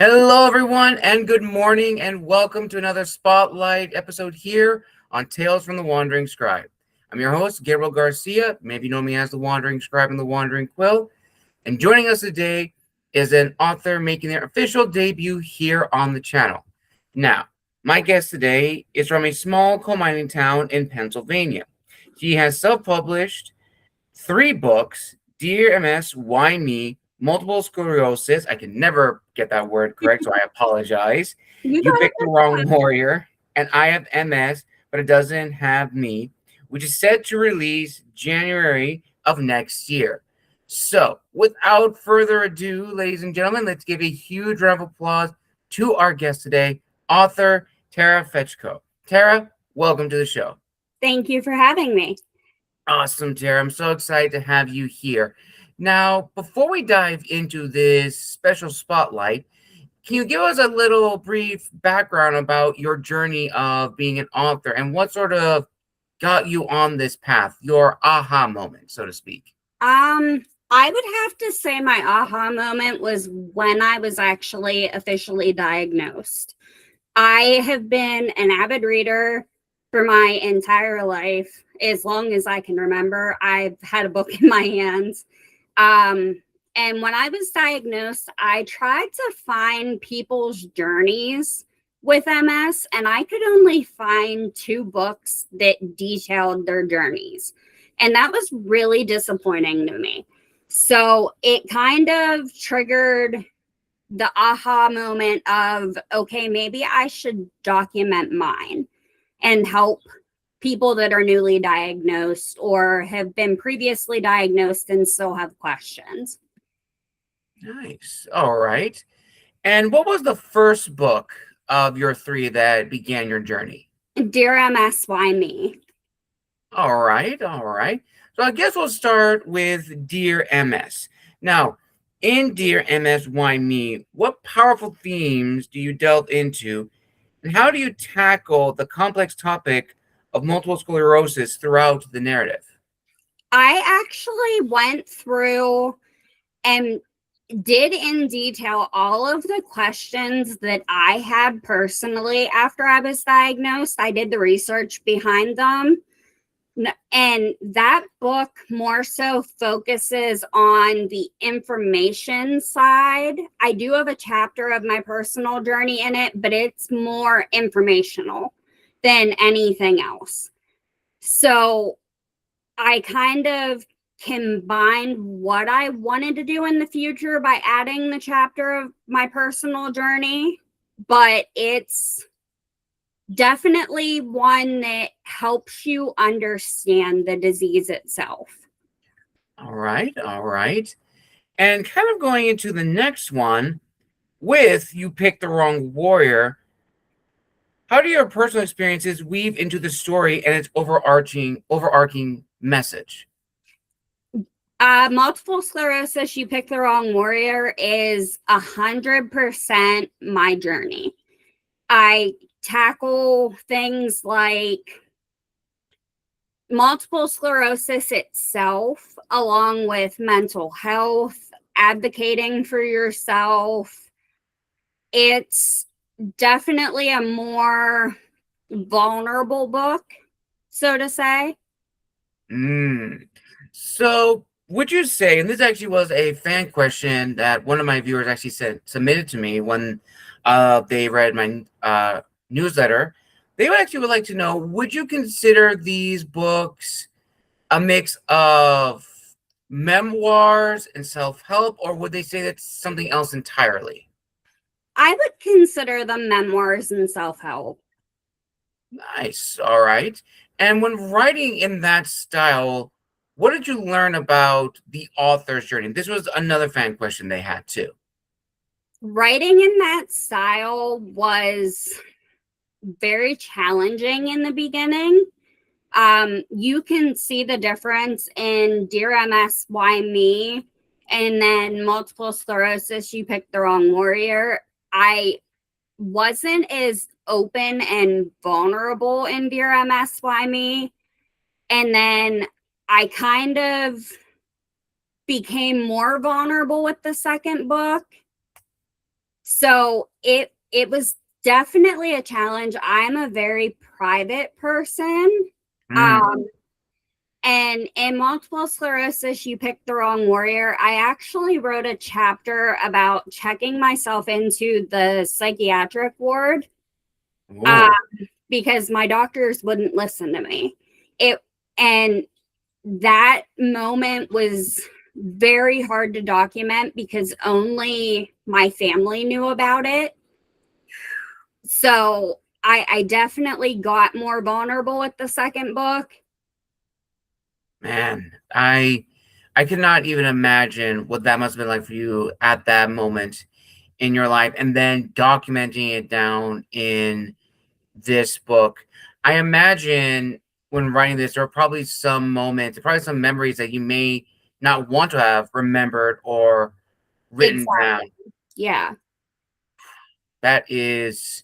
Hello, everyone, and good morning, and welcome to another Spotlight episode here on Tales from the Wandering Scribe. I'm your host, Gabriel Garcia. Maybe you know me as the Wandering Scribe and the Wandering Quill. And joining us today is an author making their official debut here on the channel. Now, my guest today is from a small coal mining town in Pennsylvania. She has self-published 3 books: Dear MS, Why Me? Multiple Sclerosis. I can never get that word correct, so I apologize. You You got it Picked the Wrong Warrior, and I Have MS, but It Doesn't Have Me, which is set to release January of next year. So, without further ado, ladies and gentlemen, let's give a huge round of applause to our guest today, author Tara Fetcko. Tara, welcome to the show. Thank you for having me. Awesome, Tara. I'm so excited to have you here. Now, before we dive into this special spotlight, can you give us a little brief background about your journey of being an author and what sort of got you on this path, your aha moment, so to speak? I would have to say my aha moment was when I was actually officially diagnosed. I have been an avid reader for my entire life. As long as I can remember, I've had a book in my hands. And when I was diagnosed, I tried to find people's journeys with MS, and I could only find 2 books that detailed their journeys. And that was really disappointing to me. So it kind of triggered the aha moment of, okay, maybe I should document mine and help people that are newly diagnosed or have been previously diagnosed and still have questions. Nice. All right. And what was the first book of your 3 that began your journey? Dear MS, Why Me? All right. All right. So I guess we'll start with Dear MS. Now, in Dear MS, Why Me? What powerful themes do you delve into, and how do you tackle the complex topic of multiple sclerosis throughout the narrative? I actually went through and did in detail all of the questions that I had personally after I was diagnosed. I did the research behind them. And that book more so focuses on the information side. I do have a chapter of my personal journey in it, but it's more informational than anything else. So I kind of combined what I wanted to do in the future by adding the chapter of my personal journey, but it's definitely one that helps you understand the disease itself. All right, all right. And kind of going into the next one with You Picked the Wrong Warrior, how do your personal experiences weave into the story and its overarching message? Multiple sclerosis, You Picked the Wrong Warrior is 100% my journey. I tackle things like multiple sclerosis itself, along with mental health, advocating for yourself. It's definitely a more vulnerable book, so to say. So, would you say, and this actually was a fan question that one of my viewers actually submitted to me when they read my newsletter. They would like to know, would you consider these books a mix of memoirs and self-help, or would they say that's something else entirely? I would consider them memoirs and self-help. Nice. All right. And when writing in that style, what did you learn about the author's journey? This was another fan question they had too. Writing in that style was very challenging in the beginning. You can see the difference in Dear MS, Why Me? And then Multiple Sclerosis, You Picked the Wrong Warrior. I wasn't as open and vulnerable in Dear MS, Why Me? And then I kind of became more vulnerable with the second book. So it was definitely a challenge. I'm a very private person. Mm. Um, and in multiple sclerosis, you picked the wrong warrior. I actually wrote a chapter about checking myself into the psychiatric ward uh, Oh, because my doctors wouldn't listen to me. It and that moment was very hard to document because only my family knew about it. So I definitely got more vulnerable with the second book. man, I cannot even imagine what that must have been like for you at that moment in your life, and then documenting it down in this book. I imagine when writing this, there are probably some moments, probably some memories that you may not want to have remembered or written down. Exactly. Yeah. That is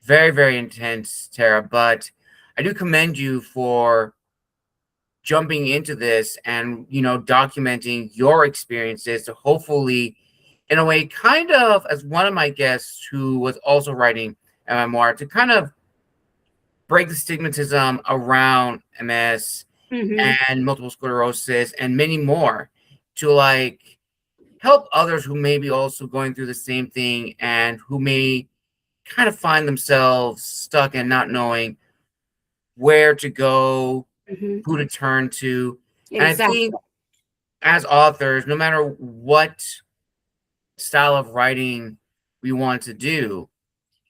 very, very intense, Tara. But I do commend you for jumping into this and, documenting your experiences to hopefully, in a way, kind of as one of my guests who was also writing a memoir, to kind of break the stigmatism around MS Hmm. and multiple sclerosis and many more, to like help others who may be also going through the same thing and who may kind of find themselves stuck and not knowing where to go, Hmm. who to turn to. And I Exactly. think as authors, no matter what style of writing we want to do,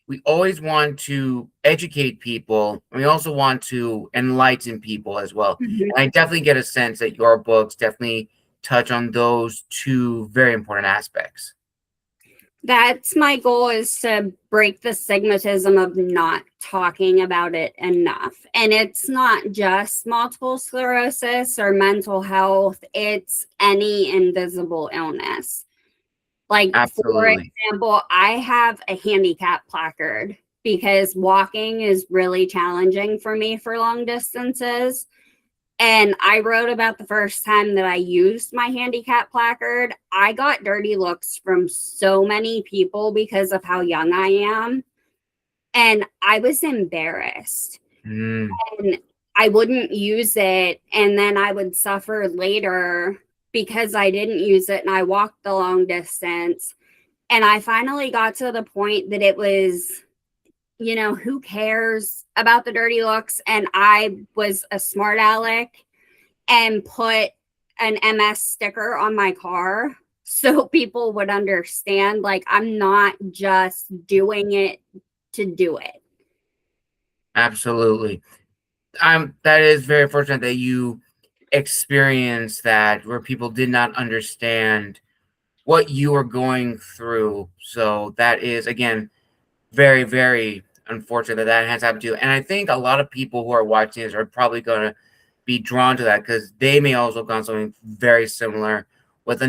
we always want to educate people. And we also want to enlighten people as well. Mhm. And I definitely get a sense that your books definitely touch on those two very important aspects. That's my goal, is to break the stigmatism of not talking about it enough. And it's not just multiple sclerosis or mental health, it's any invisible illness. Like, for Absolutely. example, I have a handicap placard because walking is really challenging for me for long distances. And I wrote about the first time that I used my handicap placard. I got dirty looks from so many people because of how young I am. And I was embarrassed. Mm, And I wouldn't use it. And then I would suffer later because I didn't use it and I walked the long distance. And I finally got to the point that it was, who cares about the dirty looks? And I was a smart aleck and put an MS sticker on my car so people would understand, like, I'm not just doing it to do it. absolutely. That is very fortunate that you experienced that where people did not understand what you were going through. So that is, again, very, very unfortunate that that has happened to you. And I think a lot of people who are watching this are probably going to be drawn to that because they may also have gone something very similar with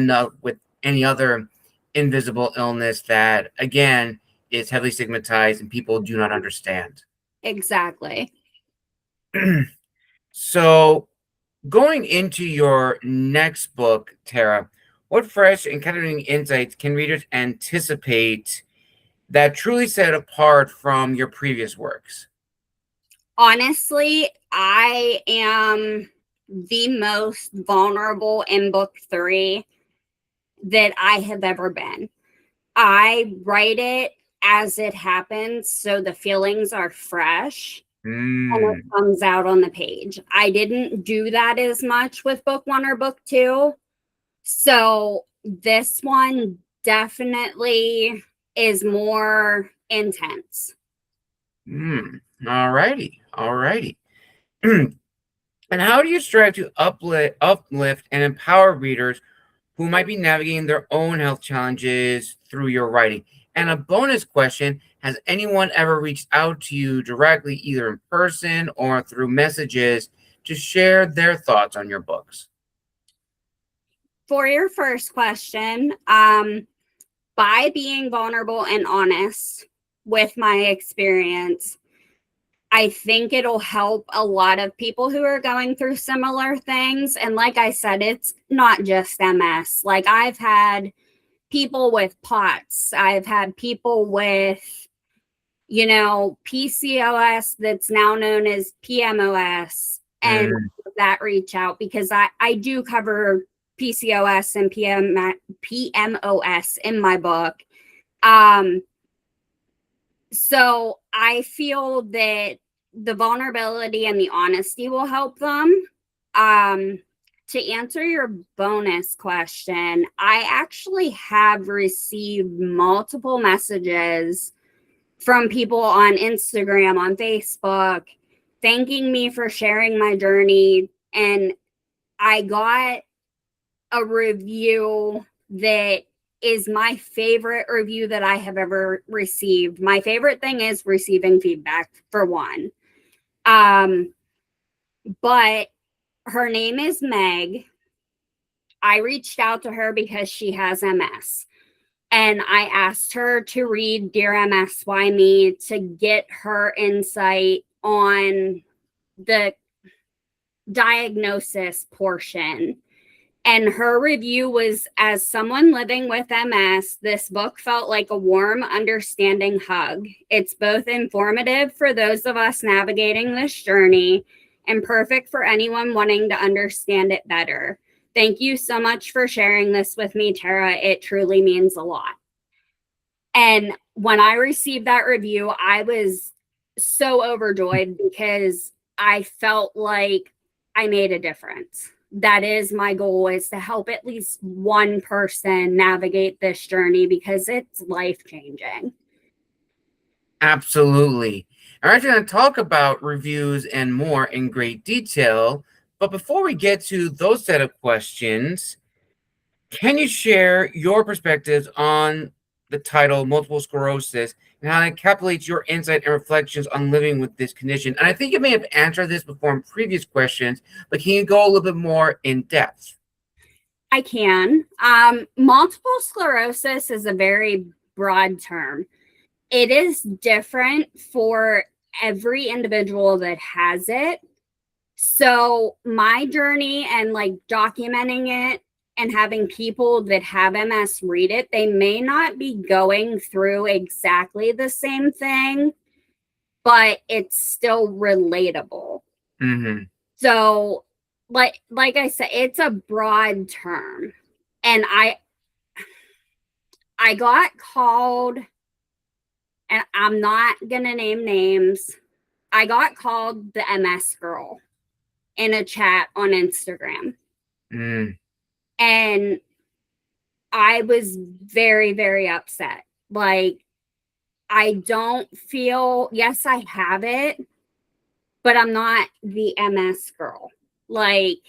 any other invisible illness that, again, is heavily stigmatized and people do not understand. Exactly. So, going into your next book, Tara, what fresh and captivating insights can readers anticipate that truly set it apart from your previous works? Honestly, I am the most vulnerable in book 3 that I have ever been. I write it as it happens, so the feelings are fresh and it Mm, comes out on the page. I didn't do that as much with book 1 or book 2. So this one definitely is more intense. all righty, all righty. And how do you strive to uplift and empower readers who might be navigating their own health challenges through your writing? And a bonus question, has anyone ever reached out to you directly, either in person or through messages, to share their thoughts on your books? For your first question, by being vulnerable and honest with my experience, I think it'll help a lot of people who are going through similar things. And like I said, it's not just MS. Like, I've had people with POTS. I've had people with, PCOS that's now known as PMOS, and that reach out because I do cover PCOS and PMOS in my book. So I feel that the vulnerability and the honesty will help them. To answer your bonus question, I actually have received multiple messages from people on Instagram, on Facebook, thanking me for sharing my journey. And I got a review that is my favorite review that I have ever received. My favorite thing is receiving feedback, for one. But her name is Meg. I reached out to her because she has MS. And I asked her to read Dear MS, Why Me to get her insight on the diagnosis portion. And her review was, as someone living with MS, this book felt like a warm, understanding hug. It's both informative for those of us navigating this journey and perfect for anyone wanting to understand it better. Thank you so much for sharing this with me, Tara. It truly means a lot. And when I received that review, I was so overjoyed because I felt like I made a difference. That is my goal, is to help at least one person navigate this journey because it's life-changing. Absolutely. All right, we're going to talk about reviews and more in great detail. But before we get to those set of questions, can you share your perspectives on the title Multiple Sclerosis and how it encapsulates your insight and reflections on living with this condition? And I think you may have answered this before in previous questions, but can you go a little bit more in depth? I can. Multiple sclerosis is a very broad term. It is different for every individual that has it. So my journey and like documenting it and having people that have MS read it, they may not be going through exactly the same thing, but it's still relatable. Mm-hmm. So like I said, it's a broad term. And I got called, and I'm not gonna name names, I got called the MS girl in a chat on Instagram. And I was very, very upset. Like, I don't feel, yes, I have it, but I'm not the MS girl. Like,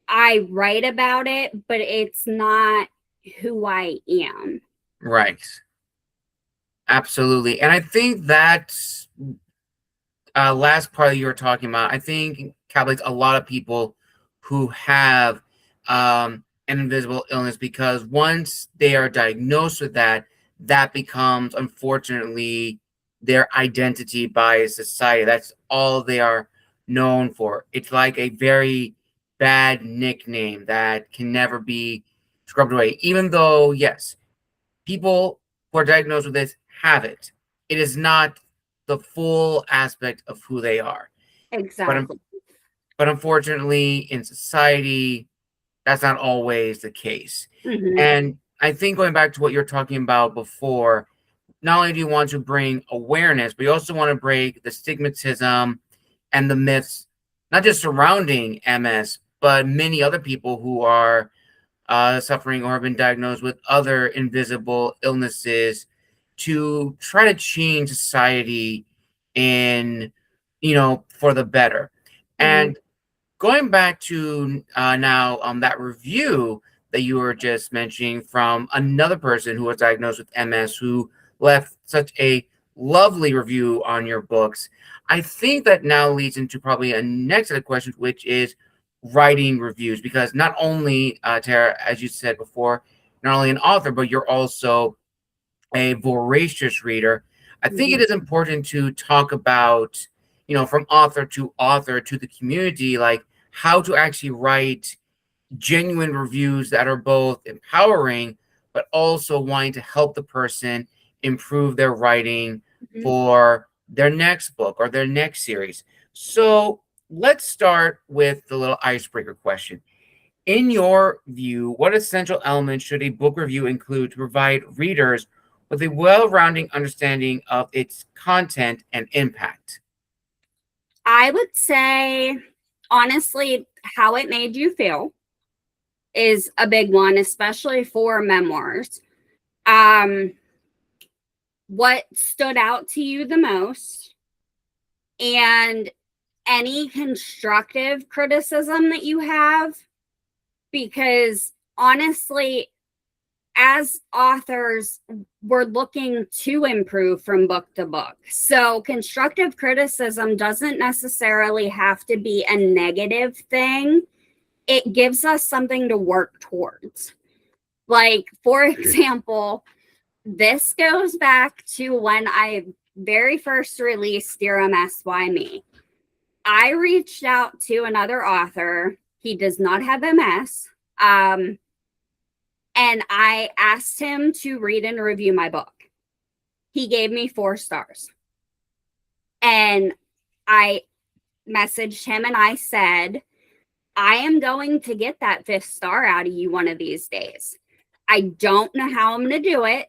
I write about it, but it's not who I am. Right. Absolutely. And I think that last part that you were talking about, I think encapsulates a lot of people who have an invisible illness, because once they are diagnosed with that, that becomes, unfortunately, their identity by society. That's all they are known for. It's like a very bad nickname that can never be scrubbed away. Even though, yes, people who are diagnosed with this have it, it is not the full aspect of who they are. Exactly. But unfortunately, in society, that's not always the case. Mm-hmm. And I think going back to what you're talking about before, not only do you want to bring awareness, but you also want to break the stigmatism and the myths, not just surrounding MS, but many other people who are suffering or have been diagnosed with other invisible illnesses, to try to change society in, for the better. Mm-hmm. And going back to now that review that you were just mentioning from another person who was diagnosed with MS, who left such a lovely review on your books, I think that now leads into probably a next set of questions, which is writing reviews. Because not only, Tara, as you said before, not only an author, but you're also a voracious reader. I think it is important to talk about, from author to the community, like how to actually write genuine reviews that are both empowering, but also wanting to help the person improve their writing Mhm. for their next book or their next series. So let's start with the little icebreaker question. In your view, what essential elements should a book review include to provide readers with a well-rounded understanding of its content and impact? I would say, honestly, how it made you feel is a big one, especially for memoirs. Um, what stood out to you the most, and any constructive criticism that you have, because honestly, as authors, we're looking to improve from book to book. So, constructive criticism doesn't necessarily have to be a negative thing. It gives us something to work towards. Like, for example, this goes back to when I very first released Dear MS Why Me. I reached out to another author. He does not have MS. And I asked him to read and review my book. He gave me 4 stars. And I messaged him and I said, I am going to get that 5th star out of you one of these days. I don't know how I'm going to do it,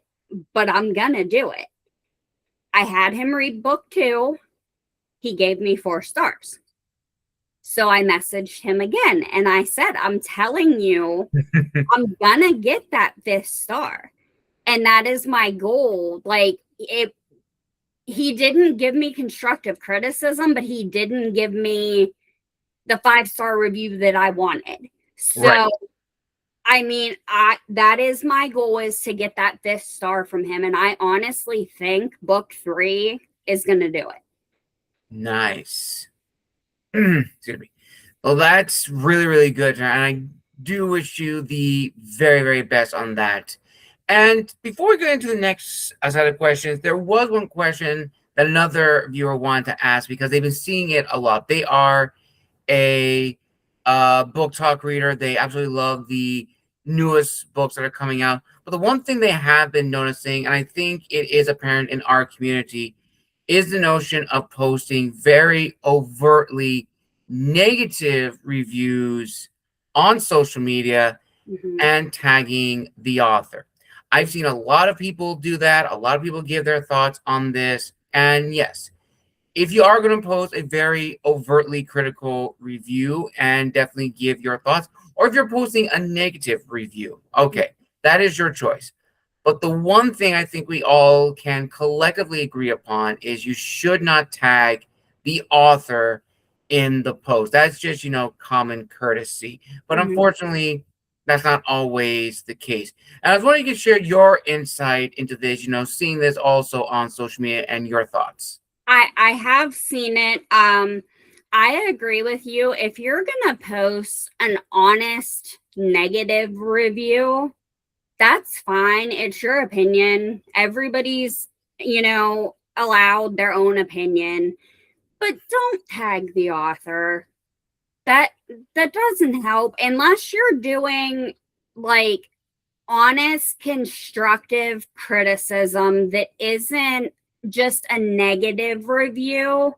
but I'm going to do it. I had him read book 2. He gave me 4 stars. So I messaged him again and I said, I'm telling you, I'm going to get that 5th star. And that is my goal. Like, he didn't give me constructive criticism, but he didn't give me the 5-star review that I wanted. So, Right. I mean, that is my goal, is to get that 5th star from him. And I honestly think book 3 is going to do it. Nice. Excuse me. Well, that's really, really good. And I do wish you the very, very best on that. And before we get into the next set of questions, there was one question that another viewer wanted to ask because they've been seeing it a lot. They are a book talk reader. They absolutely love the newest books that are coming out. But the one thing they have been noticing, and I think it is apparent in our community, is the notion of posting very overtly negative reviews on social media Mhm. and tagging the author. I've seen a lot of people do that. A lot of people give their thoughts on this. And yes, if you are going to post a very overtly critical review and definitely give your thoughts, or if you're posting a negative review, okay, that is your choice. But the one thing I think we all can collectively agree upon is you should not tag the author in the post. That's just, common courtesy. But Mhm. unfortunately, that's not always the case. And I was wondering if you could share your insight into this, seeing this also on social media and your thoughts. I have seen it. I agree with you. If you're going to post an honest negative review, that's fine. It's your opinion. Everybody's, allowed their own opinion, but don't tag the author. That that doesn't help unless you're doing like honest constructive criticism that isn't just a negative review,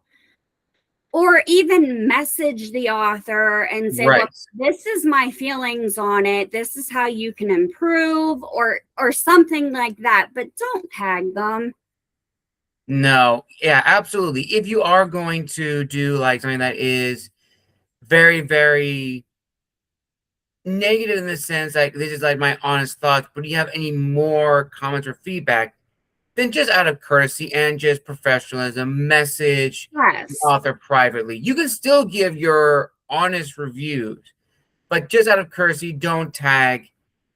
or even message the author and say, Right. look, this is my feelings on it, this is how you can improve, or something like that, but don't tag them. No, yeah, absolutely. If you are going to do like something that is very, very negative in the sense like this is like my honest thoughts, but do you have any more comments or feedback, then just out of courtesy and just professionalism, message the Yes. author privately. You can still give your honest reviews, but just out of courtesy, don't tag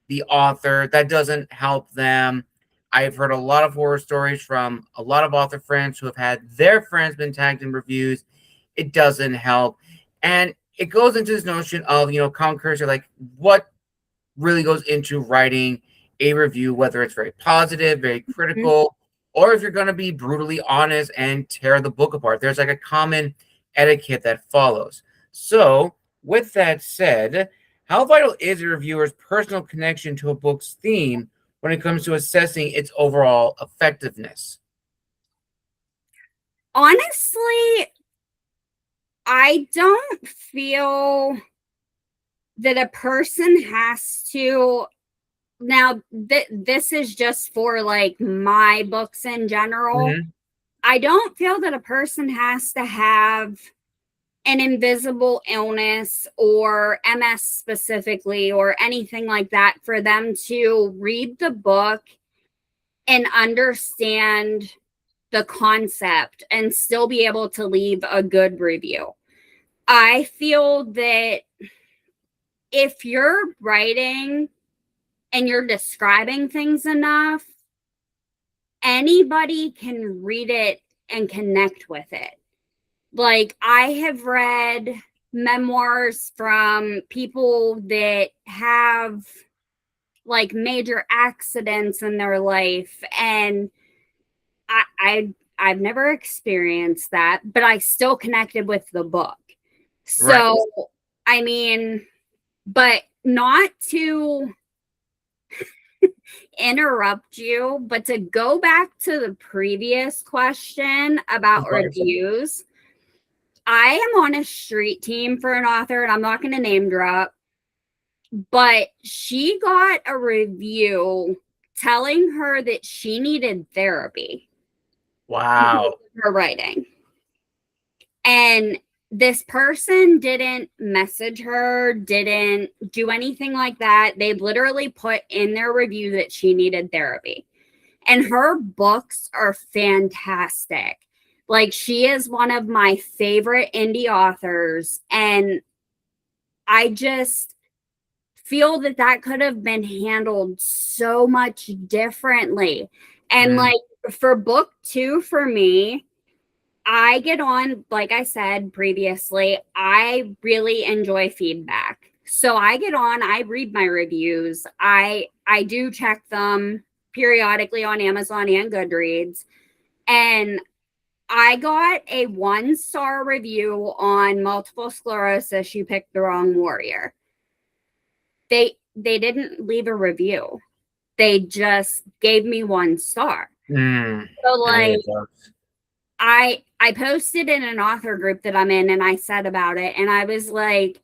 the author. That doesn't help them. I've heard a lot of horror stories from a lot of author friends who have had their friends been tagged in reviews. It doesn't help. And it goes into this notion of, common courtesy, like what really goes into writing a review, whether it's very positive, very Mhm. critical, or if you're going to be brutally honest and tear the book apart. There's like a common etiquette that follows. So, with that said, how vital is a reviewer's personal connection to a book's theme when it comes to assessing its overall effectiveness? Honestly, I don't feel that a person has to. Now, this is just for like my books in general. Mm-hmm. I don't feel that a person has to have an invisible illness or MS specifically or anything like that for them to read the book and understand the concept and still be able to leave a good review. I feel that if you're writing and you're describing things enough, anybody can read it and connect with it. Like, I have read memoirs from people that have like major accidents in their life, and I've never experienced that, but I still connected with the book. Right. So, I mean, but not to interrupt you, but to go back to the previous question Of about course. reviews, I am on a street team for an author, and I'm not going to name drop, but she got a review telling her that she needed therapy because Wow. of her writing. And this person didn't message her, didn't do anything like that. They literally put in their review that she needed therapy. And her books are fantastic. Like, she is one of my favorite indie authors. And I just feel that that could have been handled so much differently. And Mm. like for book 2 for me, I get on, like I said previously, I really enjoy feedback. So I get on, I read my reviews. I do check them periodically on Amazon and Goodreads. And I got a 1-star review on multiple sclerosis. You picked the wrong warrior. They didn't leave a review. They just gave me 1 star. Mm. So I like, get those. I posted in an author group that I'm in, and I said about it, and I was like,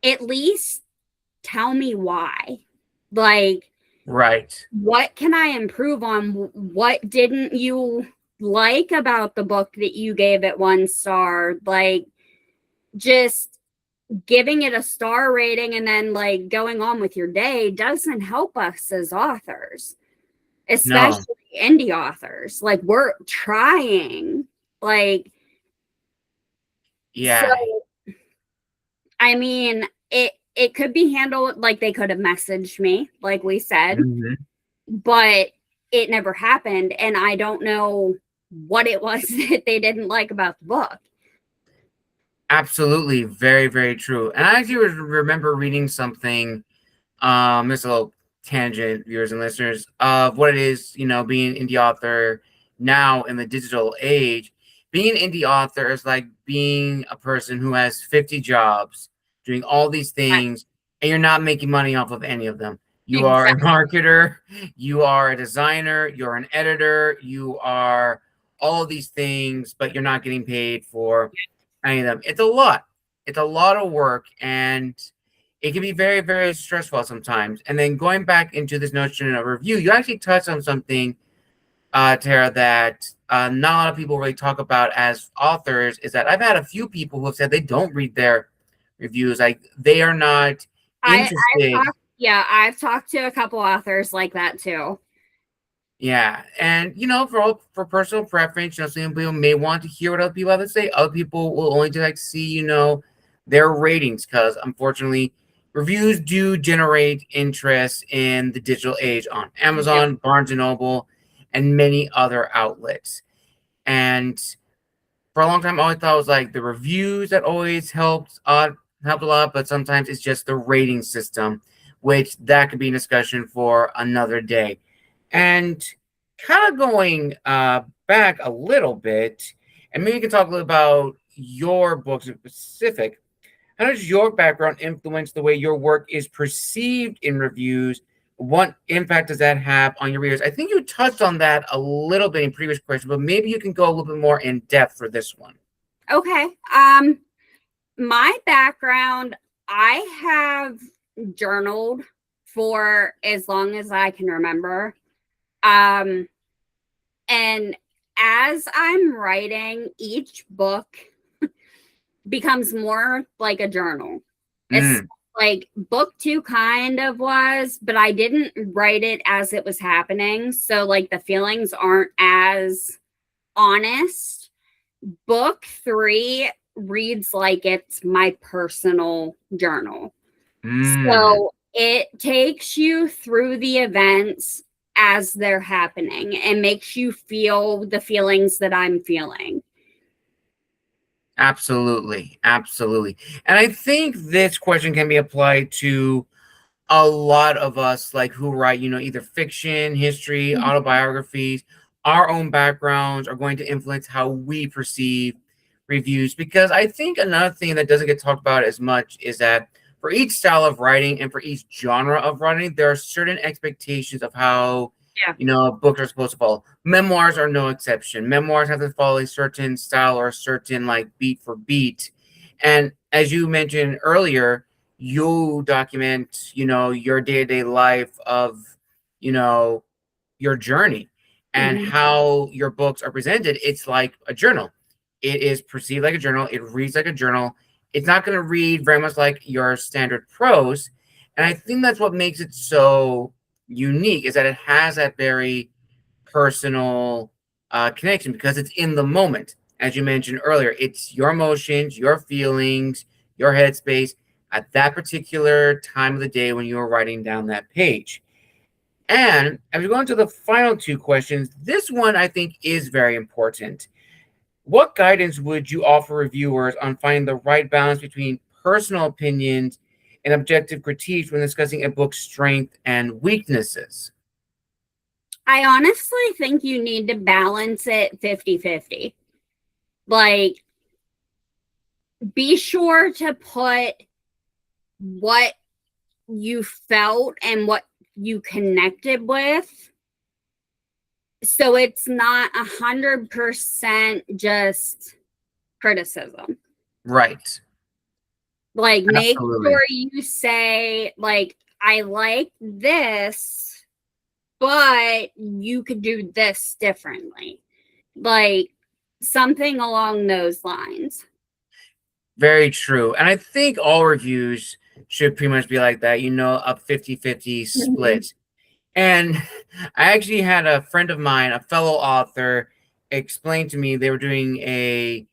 at least tell me why. Like, Right. what can I improve on? What didn't you like about the book that you gave it 1 star? Like, just giving it a star rating and then like going on with your day doesn't help us as authors, No. especially indie authors. Like, we're trying. Like, so Yeah. I mean, it could be handled like they could have messaged me, like we said, Mm-hmm. but it never happened. And I don't know what it was that they didn't like about the book. Absolutely. Very, very true. And I actually remember reading something, just a little tangent, viewers and listeners, of what it is, being an indie author now in the digital age. Being an indie author is like being a person who has 50 jobs, doing all these things, and you're not making money off of any of them. You are a Exactly. marketer, you are a designer, you're an editor, you are all of these things, but you're not getting paid for any of them. It's a lot. It's a lot of work, and it can be very, very stressful sometimes. And then going back into this notion of review, you actually touched on something, Tara, that not a lot of people really talk about as authors. Is that I've had a few people who have said they don't read their reviews, like they are not interested. I've talked to a couple authors like that too. Yeah, and for personal preference, some people may want to hear what other people have to say. Other people will only just like to see, their ratings, because unfortunately, reviews do generate interest in the digital age on Yep. Amazon, Barnes and Noble, and many other outlets. And for a long time, I always thought it was like the reviews that always helped a lot, but sometimes it's just the rating system, which that could be a discussion for another day. And kind of going back a little bit, and maybe you can talk a little about your books in specific. How does your background influence the way your work is perceived in reviews what impact does that have on your readers? I think you touched on that a little bit in previous questions, but maybe you can go a little bit more in depth for this one. Okay. My background, I have journaled for as long as I can remember. And as I'm writing, each book becomes more like a journal. It's Mm, like book 2 kind of was, but I didn't write it as it was happening. So like the feelings aren't as honest. Book 3 reads like it's my personal journal. mm. So it takes you through the events as they're happening and makes you feel the feelings that I'm feeling. Absolutely. Absolutely. And I think this question can be applied to a lot of us, like who write, either fiction, history, autobiographies. Our own backgrounds are going to influence how we perceive reviews. Because I think another thing that doesn't get talked about as much is that for each style of writing and for each genre of writing, there are certain expectations of how Yeah. books are supposed to follow. Memoirs are no exception. Memoirs have to follow a certain style or a certain like beat for beat. And as you mentioned earlier, you document, your day-to-day life of, you know, your journey and Mhm. how your books are presented. It's like a journal. It is perceived like a journal. It reads like a journal. It's not going to read very much like your standard prose. And I think that's what makes it so unique is that it has that very personal connection because it's in the moment. As you mentioned earlier, it's your emotions, your feelings, your headspace at that particular time of the day when you are writing down that page. And as we go into the final 2 questions, this one I think is very important. What guidance would you offer reviewers on finding the right balance between personal opinions and objective critiques when discussing a book's strength and weaknesses? I honestly think you need to balance it 50-50. Like, be sure to put what you felt and what you connected with. So it's not 100% just criticism. Right. Like, make Absolutely. sure you say, like, I like this, but you could do this differently. Like, something along those lines. Very true. And I think all reviews should pretty much be like that, a 50-50 Mhm. split. And I actually had a friend of mine, a fellow author, explain to me they were doing a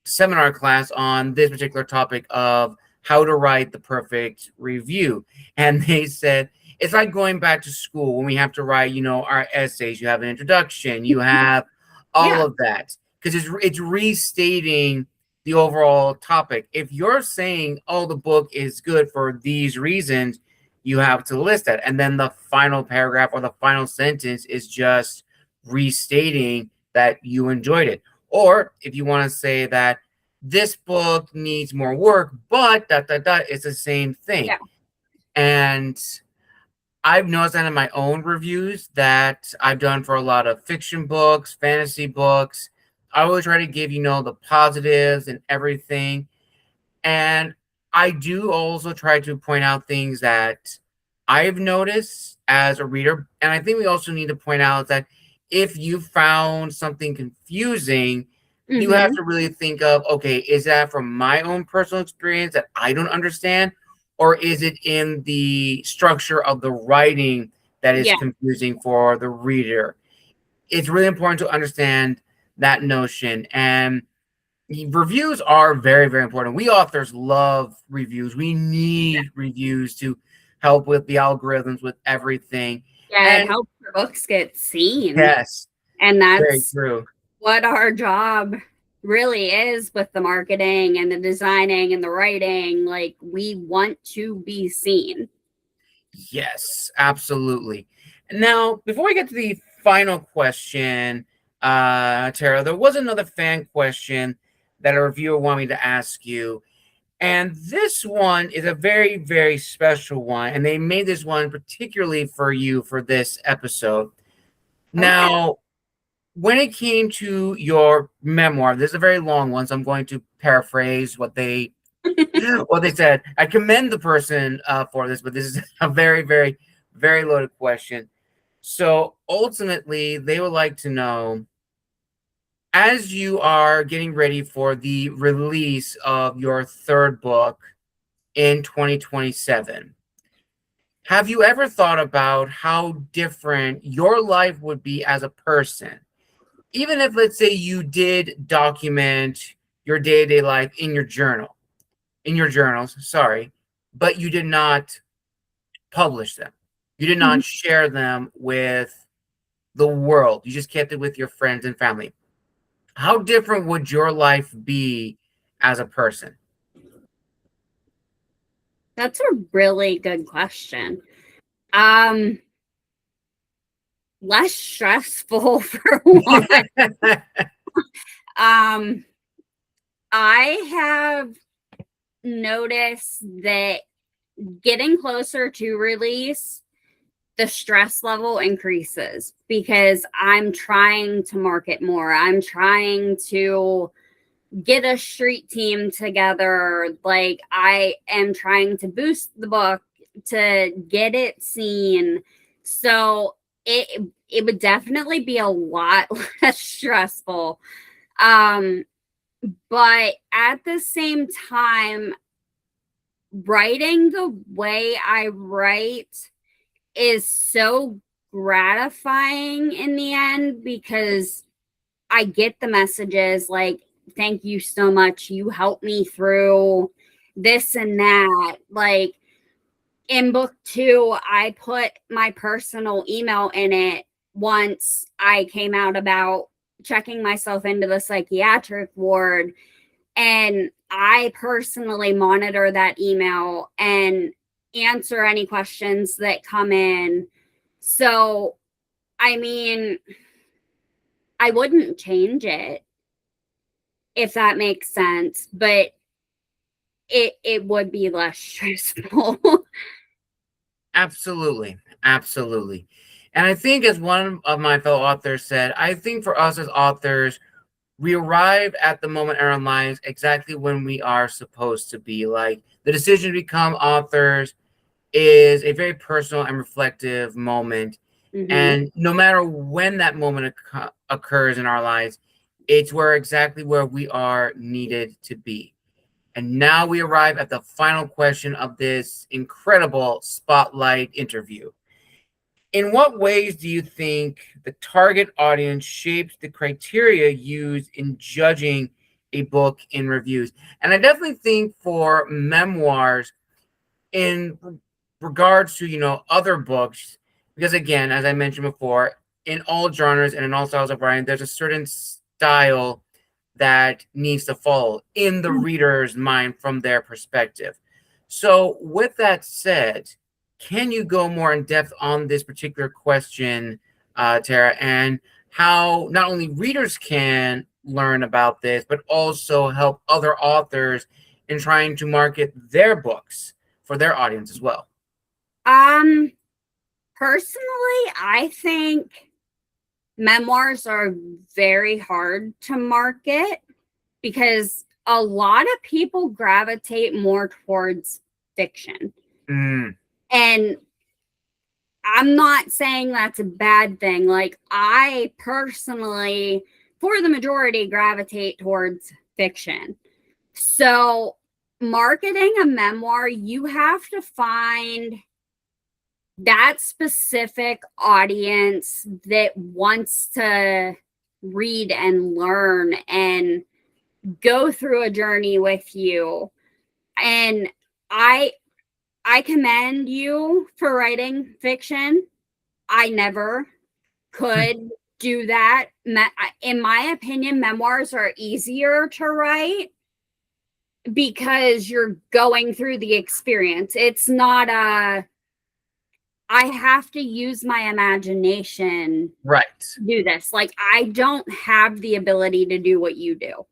seminar class on this particular topic of how to write the perfect review. And they said it's like going back to school when we have to write, our essays. You have an introduction, you have all Yeah. of that because it's restating the overall topic. If you're saying, "Oh, the book is good for these reasons," you have to list that, and then the final paragraph or the final sentence is just restating that you enjoyed it. Or if you want to say that this book needs more work, but dot dot dot, it's the same thing. Yeah. And I've noticed that in my own reviews that I've done for a lot of fiction books, fantasy books. I always try to give, the positives and everything. And I do also try to point out things that I've noticed as a reader. And I think we also need to point out that if you found something confusing, you have Hmm. to really think of, okay, is that from my own personal experience that I don't understand? Or is it in the structure of the writing that is Yeah. confusing for the reader? It's really important to understand that notion. And reviews are very, very important. We authors love reviews. We need reviews to help with the algorithms, with everything. Yeah. It And helps your books get seen. yes, And very that's true. what our job really is with the marketing and the designing and the writing. Like, we want to be seen. Yes, absolutely. Now, before we get to the final question, Tara, there was another fan question that a reviewer wanted me to ask you. And this one is a very, very special one. And they made this one particularly for you for this episode. Now, when it came to your memoir, this is a very long one, so I'm going to paraphrase what they said. I commend the person for this, but this is a very, very, very loaded question. So ultimately, they would like to know, as you are getting ready for the release of your third book in 2027, have you ever thought about how different your life would be as a person? Even if, let's say, you did document your day-to-day life in your journals, sorry, but you did not publish them. You did not share them with the world. You just kept it with your friends and family. How different would your life be as a person? That's a really good question. Less stressful for one. I have noticed that getting closer to release, the stress level increases because I'm trying to market more. I'm trying to get a street team together. Like, I am trying to boost the book to get it seen. So it would definitely be a lot less stressful. But at the same time, writing the way I write is so gratifying in the end because I get the messages like, thank you so much. You helped me through this and that. Like, in book 2, I put my personal email in it once I came out about checking myself into the psychiatric ward. And I personally monitor that email and answer any questions that come in. So, I mean, I wouldn't change it, if that makes sense, but it would be less stressful. Absolutely. Absolutely. And I think, as one of my fellow authors said, I think for us as authors, we arrive at the moment in our lives exactly when we are supposed to be. Like, the decision to become authors is a very personal and reflective moment. And no matter when that moment occurs in our lives, it's exactly where we are needed to be. And now we arrive at the final question of this incredible spotlight interview. In what ways do you think the target audience shapes the criteria used in judging a book in reviews? And I definitely think for memoirs, in regards to other books, because again, as I mentioned before, in all genres and in all styles of writing, there's a certain style that needs to follow in the reader's mind from their perspective. So with that said, can you go more in depth on this particular question, Tara, and how not only readers can learn about this, but also help other authors in trying to market their books for their audience as well? Personally, I think memoirs are very hard to market because a lot of people gravitate more towards fiction. And I'm not saying that's a bad thing. Like, I personally, for the majority, gravitate towards fiction. So, marketing a memoir, you have to find that specific audience that wants to read and learn and go through a journey with you. And I commend you for writing fiction. I never could do that. In my opinion, memoirs are easier to write because you're going through the experience. It's not I have to use my imagination Right. to do this. Like, I don't have the ability to do what you do.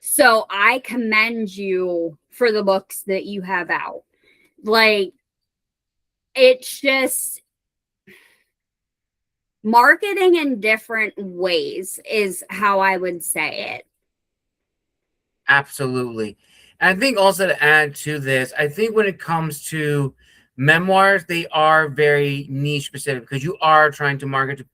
So I commend you for the books that you have out. Like, it's just marketing in different ways is how I would say it. Absolutely. And I think also to add to this, I think when it comes to memoirs, they are very niche specific because you are trying to market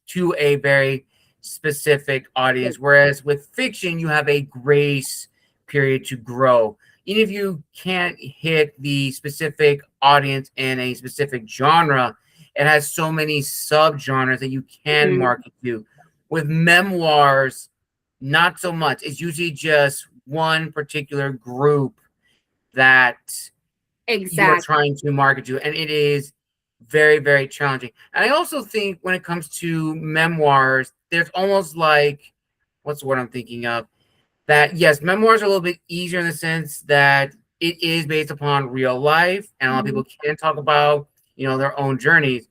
to a very specific audience. Whereas with fiction, you have a grace period to grow. Even if you can't hit the specific audience in a specific genre, it has so many subgenres that you can market to. With memoirs, not so much. It's usually just one particular group that you are Exactly. trying to market to, and it is very, very challenging. And I also think when it comes to memoirs, there's almost like, what's the word I'm thinking of? That yes, memoirs are a little bit easier in the sense that it is based upon real life, and a lot of people can talk about, their own journeys.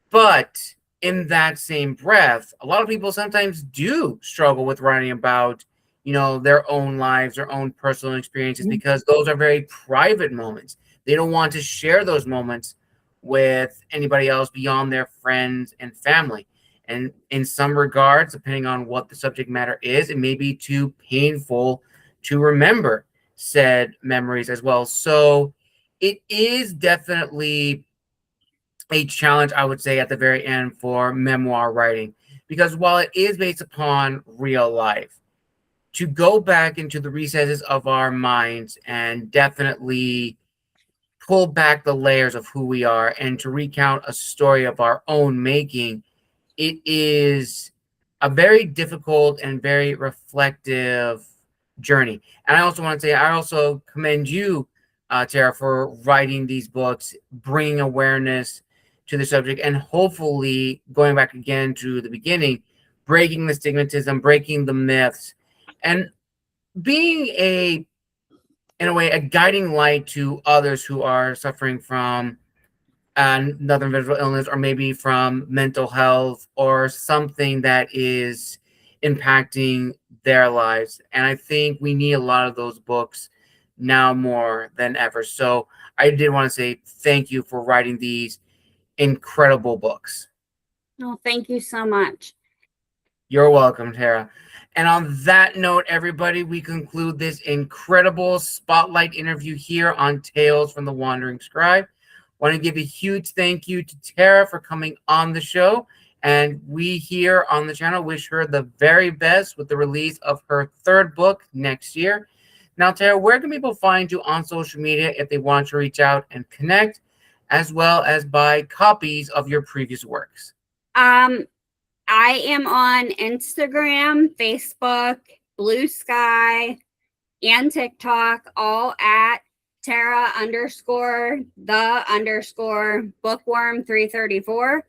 But in that same breath, a lot of people sometimes do struggle with writing about, their own lives, their own personal experiences, because those are very private moments. They don't want to share those moments with anybody else beyond their friends and family. And in some regards, depending on what the subject matter is, it may be too painful to remember said memories as well. So it is definitely a challenge, I would say, at the very end for memoir writing, because while it is based upon real life, to go back into the recesses of our minds and definitely pull back the layers of who we are and to recount a story of our own making, it is a very difficult and very reflective journey. And I also want to say, I also commend you, Tara, for writing these books, bringing awareness to the subject, and hopefully going back again to the beginning, breaking the stigmatism, breaking the myths, and being in a way, a guiding light to others who are suffering from another visual illness, or maybe from mental health or something that is impacting their lives. And I think we need a lot of those books now more than ever. So I did want to say thank you for writing these incredible books. Oh, thank you so much. You're welcome, Tara. And on that note, everybody, we conclude this incredible spotlight interview here on Tales from the Wandering Scribe. Want to give a huge thank you to Tara for coming on the show. And we here on the channel wish her the very best with the release of her third book next year. Now, Tara, where can people find you on social media if they want to reach out and connect, as well as buy copies of your previous works? I am on Instagram, Facebook, Blue Sky, and TikTok, all at Tara _the bookworm 334.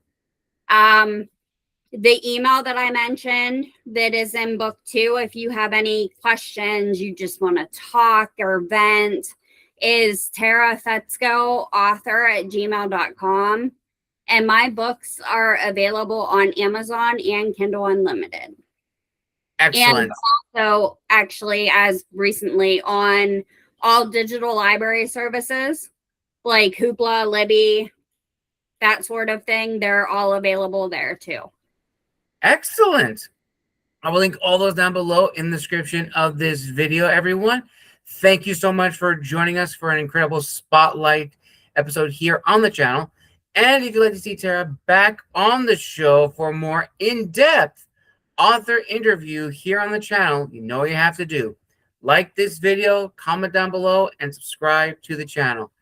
The email that I mentioned that is in book 2, if you have any questions, you just want to talk or vent, is Tara Fetcko, author at gmail.com. And my books are available on Amazon and Kindle Unlimited. Excellent. And also, actually, as recently on all digital library services like Hoopla, Libby, that sort of thing, they're all available there too. Excellent. I will link all those down below in the description of this video, everyone. Thank you so much for joining us for an incredible spotlight episode here on the channel. And if you'd like to see Tara back on the show for a more in-depth author interview here on the channel, you know what you have to do. Like this video, comment down below, and subscribe to the channel.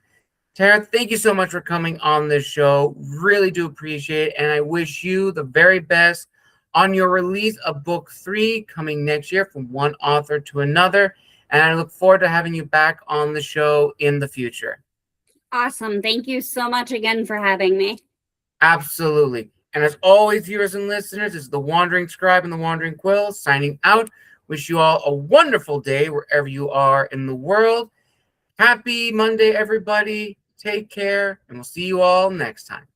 Tara, thank you so much for coming on this show. Really do appreciate it. And I wish you the very best on your release of book 3 coming next year from one author to another. And I look forward to having you back on the show in the future. Awesome. Thank you so much again for having me. Absolutely. And as always, viewers and listeners, this is the Wandering Scribe and the Wandering Quill signing out. Wish you all a wonderful day wherever you are in the world. Happy Monday, everybody. Take care, and we'll see you all next time.